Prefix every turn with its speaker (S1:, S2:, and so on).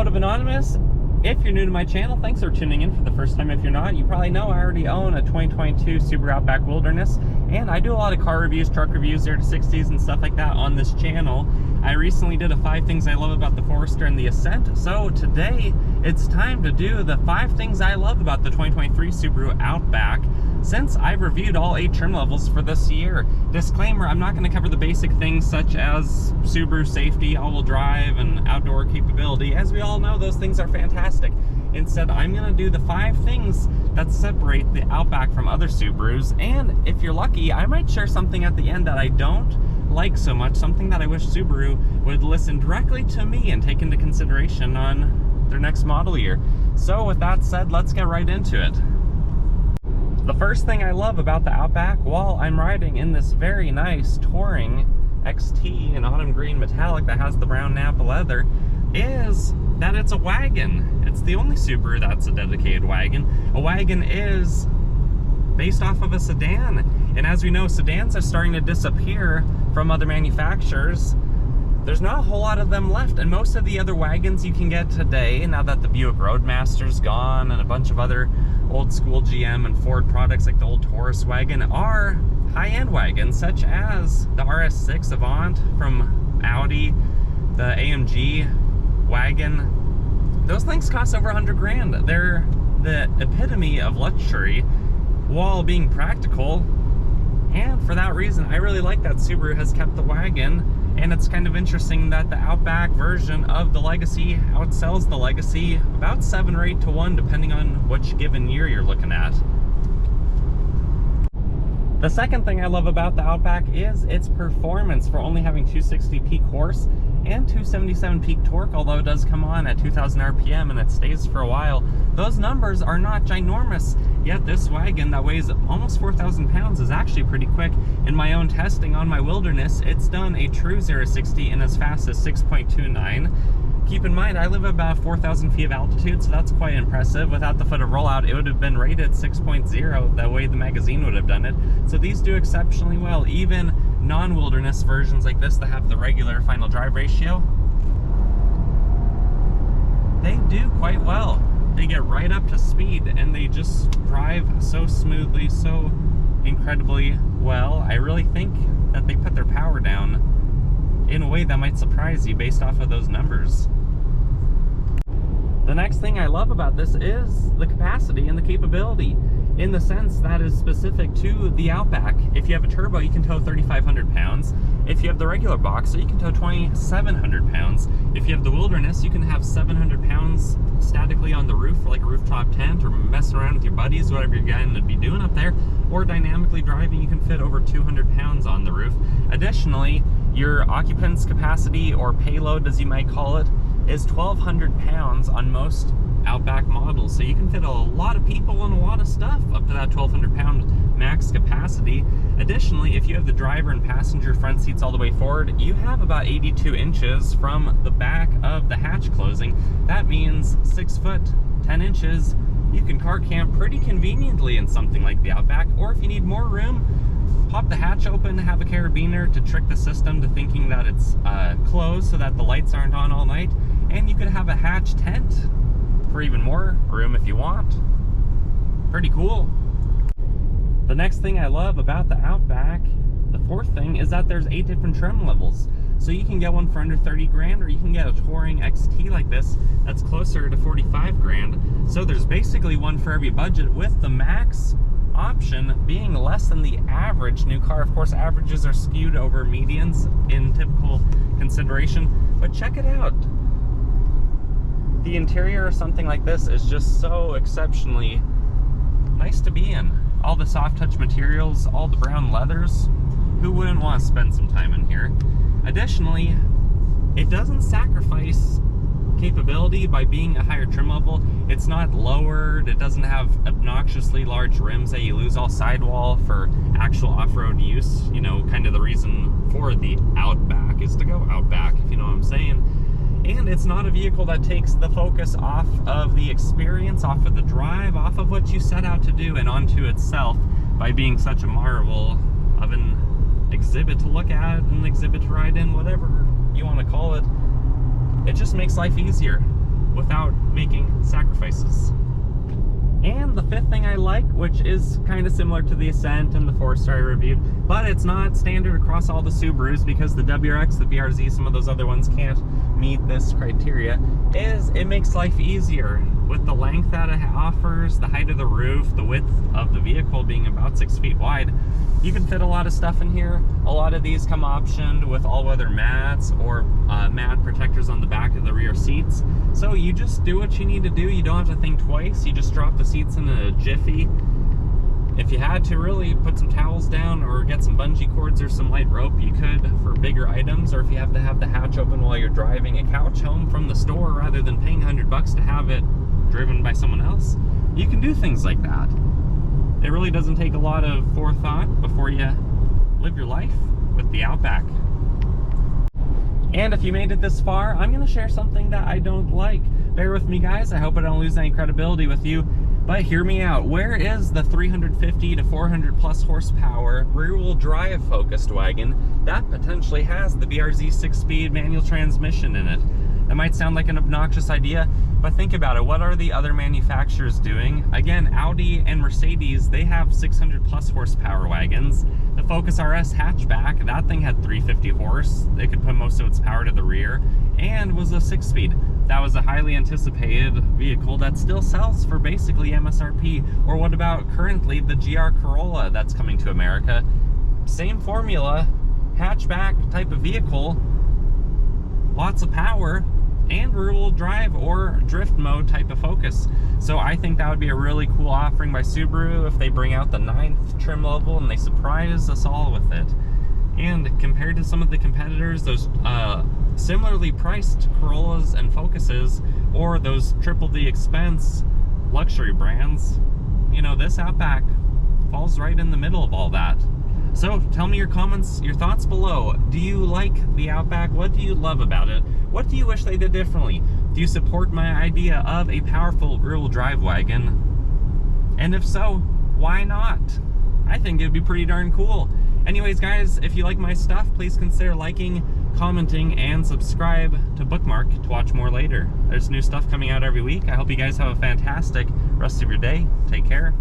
S1: Automotive Anonymous. If you're new to my channel, thanks for tuning in for the first time. If you're not, you probably know I already own a 2022 Subaru Outback Wilderness, and I do a lot of car reviews, truck reviews, 0 to 60s and stuff like that on this channel. I recently did a 5 things I love about the Forester and the Ascent, so today it's time to do the 5 things I love about the 2023 Subaru Outback, since I've reviewed all 8 trim levels for this year. Disclaimer, I'm not going to cover the basic things such as Subaru safety, all-wheel drive, and outdoor capability. As we all know, those things are fantastic. Instead, I'm going to do the 5 things that separate the Outback from other Subarus, and if you're lucky, I might share something at the end that I don't like so much, something that I wish Subaru would listen directly to me and take into consideration on their next model year. So with that said, let's get right into it. The first thing I love about the Outback, while I'm riding in this very nice Touring XT in autumn green metallic that has the brown Napa leather, is that it's a wagon. It's the only Subaru that's a dedicated wagon. A wagon is based off of a sedan, and as we know, sedans are starting to disappear from other manufacturers. There's not a whole lot of them left, and most of the other wagons you can get today, now that the Buick Roadmaster's gone and a bunch of other old school GM and Ford products like the old Taurus wagon, are high-end wagons such as the RS6 Avant from Audi, the AMG wagon. Those things cost over 100 grand. They're the epitome of luxury while being practical, and for that reason I really like that Subaru has kept the wagon. And it's kind of interesting that the Outback version of the Legacy outsells the Legacy about 7 or 8 to 1, depending on which given year you're looking at. The second thing I love about the Outback is its performance for only having 260 peak horse and 277 peak torque, although it does come on at 2,000 RPM and it stays for a while. Those numbers are not ginormous, yet this wagon that weighs almost 4,000 pounds is actually pretty quick. In my own testing on my Wilderness, it's done a true 0 to 60 in as fast as 6.29. Keep in mind, I live at about 4,000 feet of altitude, so that's quite impressive. Without the foot of rollout, it would have been rated 6.0, the way the magazine would have done it. So these do exceptionally well. Even non-Wilderness versions like this that have the regular final drive ratio, they do quite well. They get right up to speed, and they just drive so smoothly, so incredibly well. I really think that they put their power down in a way that might surprise you based off of those numbers. The next thing I love about this is the capacity and the capability, in the sense that is specific to the Outback. If you have a turbo, you can tow 3,500 pounds. If you have the regular boxer, you can tow 2,700 pounds. If you have the Wilderness, you can have 700 pounds statically on the roof for like a rooftop tent, or messing around with your buddies, whatever you're going to be doing up there, or dynamically driving, you can fit over 200 pounds on the roof. Additionally, your occupant's capacity, or payload as you might call it, is 1,200 pounds on most Outback models, so you can fit a lot of people and a lot of stuff up to that 1,200 pound max capacity. Additionally, if you have the driver and passenger front seats all the way forward, you have about 82 inches from the back of the hatch closing. That means 6 foot 10 inches. You can car camp pretty conveniently in something like the Outback, or if you need more room, pop the hatch open, have a carabiner to trick the system to thinking that it's closed so that the lights aren't on all night, and you could have a hatch tent for even more room if you want. Pretty cool. The next thing I love about the Outback, the fourth thing, is that there's 8 different trim levels. So you can get one for under 30 grand, or you can get a Touring XT like this that's closer to 45 grand. So there's basically one for every budget, with the max option being less than the average new car. Of course, averages are skewed over medians in typical consideration, but check it out. The interior of something like this is just so exceptionally nice to be in. All the soft touch materials, all the brown leathers. Who wouldn't want to spend some time in here? Additionally, it doesn't sacrifice capability by being a higher trim level. It's not lowered. It doesn't have obnoxiously large rims that you lose all sidewall for actual off-road use. You know, kind of the reason for the Outback is to go Outback, if you know what I'm saying. And it's not a vehicle that takes the focus off of the experience, off of the drive, off of what you set out to do, and onto itself by being such a marvel of an exhibit to look at, an exhibit to ride in, whatever you want to call it. It just makes life easier. without making sacrifices. And the fifth thing I like, which is kind of similar to the Ascent and the Forester I reviewed, but it's not standard across all the Subarus because the WRX, the BRZ, some of those other ones can't meet this criteria, is it makes life easier. With the length that it offers, the height of the roof, the width of the vehicle being about 6 feet wide, you can fit a lot of stuff in here. A lot of these come optioned with all-weather mats or mat protectors on the back of the rear seats. So you just do what you need to do. You don't have to think twice. You just drop the seats in a jiffy. If you had to really put some towels down or get some bungee cords or some light rope, you could for bigger items. Or if you have to have the hatch open while you're driving a couch home from the store rather than paying $100 to have it driven by someone else, you can do things like that. It really doesn't take a lot of forethought before you live your life with the Outback. And if you made it this far, I'm going to share something that I don't like. Bear with me, guys. I hope I don't lose any credibility with you, but hear me out. Where is the 350 to 400 plus horsepower rear-wheel drive focused wagon that potentially has the BRZ 6-speed manual transmission in it? That might sound like an obnoxious idea, but think about it. What are the other manufacturers doing? Again, Audi and Mercedes, they have 600 plus horsepower wagons. The Focus RS hatchback, that thing had 350 horse. They could put most of its power to the rear and was a 6-speed. That was a highly anticipated vehicle that still sells for basically MSRP. Or what about currently the GR Corolla that's coming to America? Same formula, hatchback type of vehicle, lots of power, and rear-wheel drive or drift mode type of focus. So I think that would be a really cool offering by Subaru if they bring out the 9th trim level and they surprise us all with it. And compared to some of the competitors, those similarly priced Corollas and Focuses, or those triple the expense luxury brands, you know, this Outback falls right in the middle of all that. So tell me your comments, your thoughts below. Do you like the Outback? What do you love about it? What do you wish they did differently? Do you support my idea of a powerful rear-wheel drive wagon? And if so, why not? I think it'd be pretty darn cool. Anyways, guys, if you like my stuff, please consider liking, commenting, and subscribe to Bookmark to watch more later. There's new stuff coming out every week. I hope you guys have a fantastic rest of your day. Take care.